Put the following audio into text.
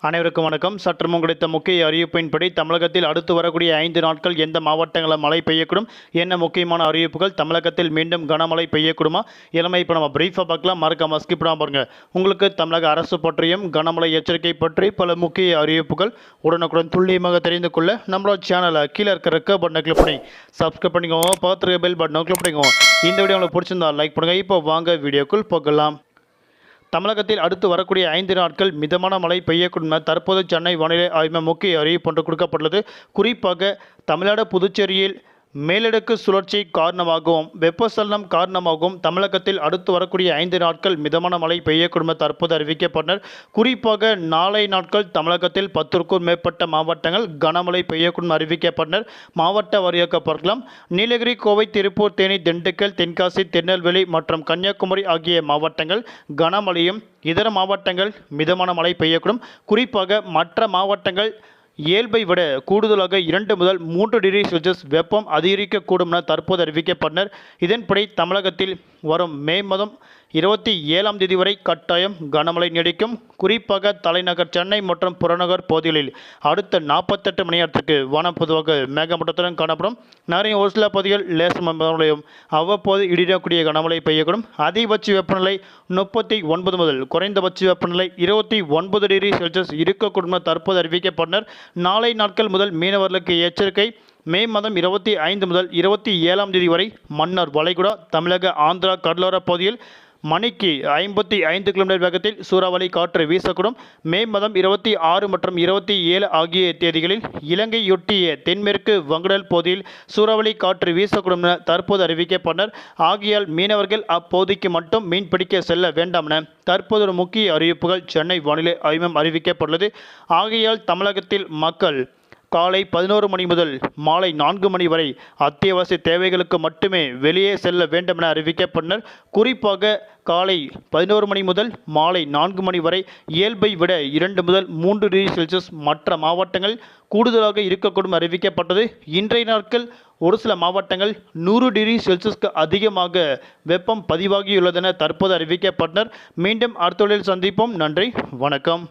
அனைவருக்கும் வணக்கம். சற்று முன் கிடைத்த முக்கிய அறிவிப்பின்படி தமிழகத்தில் அடுத்து வரக்கூடிய 5 நாட்கள் எந்த மாவட்டங்களில் மழை பெய்யக்கூடும், என்ன முக்கியமான அறிவிப்புகள், தமிழகத்தில் மீண்டும் கனமழை பெய்யக்கூடுமா, இளமை இப்போ நம்ம பிரீஃபாக பார்க்கலாம். மறக்காம ஸ்கிப் பண்ணாம பாருங்க. உங்களுக்கு தமிழக அரசு பற்றியும் கனமழை எச்சரிக்கை பற்றி பல முக்கிய அறிவிப்புகள் உடனுக்குடன் துல்லியமாக தெரிந்து கொள்ள நம்மளோட சேனலை கீழே இருக்கிற பட்டனை கிளிக் பண்ணி சப்ஸ்கிரைப் பண்ணிக்கோங்க. பார்த்துருக்க பெல் பட்டனை கிளிக் பண்ணிக்கோங்க. இந்த வீடியோ உங்களுக்கு பிடிச்சிருந்தா லைக் பண்ணுங்கள். இப்போ வாங்க வீடியோக்குள் போகலாம். தமிழகத்தில் அடுத்து வரக்கூடிய 5 நாட்கள் மிதமான மழை பெய்யக்கூடும் என தற்போது சென்னை வானிலை ஆய்வு முக்கிய அறிவிப்பு ஒன்று கொடுக்கப்பட்டுள்ளது. குறிப்பாக தமிழ்நாடு, புதுச்சேரியில் மேலடுக்கு சுழற்சி காரணமாகவும் வெப்பசலனம் காரணமாகவும் தமிழகத்தில் அடுத்து வரக்கூடிய 5 நாட்கள் மிதமான மழை பெய்யக்கூடும் என தற்போது அறிவிக்கப்பட்டனர். குறிப்பாக நாளை நாட்கள் தமிழகத்தில் 10க்கும் மேற்பட்ட மாவட்டங்கள் கனமழை பெய்யக்கூடும் அறிவிக்கப்பட்டனர். மாவட்ட வாரியாக பார்க்கலாம். நீலகிரி, கோவை, திருப்பூர், தேனி, திண்டுக்கல், தென்காசி, திருநெல்வேலி மற்றும் கன்னியாகுமரி ஆகிய மாவட்டங்கள் கனமழையும், இதர மாவட்டங்கள் மிதமான மழை பெய்யக்கூடும். குறிப்பாக மற்ற மாவட்டங்கள் இயல்பை விட கூடுதலாக 2 முதல் 3 டிகிரி செல்சியஸ் வெப்பம் அதிகரிக்கக்கூடும் என தற்போது அறிவிக்கப்பட்டனர். இதன்படி தமிழகத்தில் வரும் மே மாதம் 27ஆம் தேதி வரை கட்டாயம் கனமழை நீடிக்கும். குறிப்பாக தலைநகர் சென்னை மற்றும் புறநகர் பகுதிகளில் அடுத்த 48 மணி நேரத்திற்கு வானம் பொதுவாக மேகமூட்டத்துடன் காணப்படும். நகரின் ஒரு சில பகுதிகள் லேசான மழையும் அவ்வப்போது இடியக்கூடிய கனமழை பெய்யக்கூடும். அதிகபட்ச வெப்பநிலை 39 முதல் குறைந்தபட்ச வெப்பநிலை 29 டிகிரி செல்சியஸ் இருக்கக்கூடும் என தற்போது அறிவிக்கப்பட்டனர். நாளை நாட்கள் முதல் மீனவர்களுக்கு எச்சரிக்கை. மே மாதம் 25 முதல் 27ஆம் தேதி வரை மன்னார் வளைகுடா, தமிழக, ஆந்திரா கடலோர பகுதியில் மணிக்கு 55 கிலோமீட்டர் வேகத்தில் சூறாவளி காற்று வீசக்கூடும். மே மாதம் 26 மற்றும் 27 ஆகிய தேதிகளில் இலங்கையொட்டிய தென்மேற்கு வங்கடல் பகுதியில் சூறாவளி காற்று வீசக்கூடும் என தற்போது அறிவிக்கப்பட்டனர். ஆகையால் மீனவர்கள் அப்பகுதிக்கு மட்டும் மீன் பிடிக்க செல்ல வேண்டாம் என தற்போது ஒரு முக்கிய அறிவிப்புகள் சென்னை வானிலை ஆய்வு அறிவிக்கப்பட்டுள்ளது. ஆகையால் தமிழகத்தில் மக்கள் காலை 11 மணி முதல் மாலை 4 மணி வரை அத்தியாவசிய தேவைகளுக்கு மட்டுமே வெளியே செல்ல வேண்டும் என அறிவிக்கப்பட்டனர். குறிப்பாக காலை 11 மணி முதல் மாலை 4 மணி வரை இயல்பை விட 2 முதல் 3 டிகிரி செல்சியஸ் மற்ற மாவட்டங்கள் கூடுதலாக இருக்கக்கூடும் அறிவிக்கப்பட்டது. இன்றைய நாட்கள் ஒரு சில மாவட்டங்கள் 100 டிகிரி செல்சியஸ்க்கு அதிகமாக வெப்பம் பதிவாகியுள்ளதென தற்போது அறிவிக்கப்பட்டனர். மீண்டும் அடுத்த சந்திப்போம். நன்றி, வணக்கம்.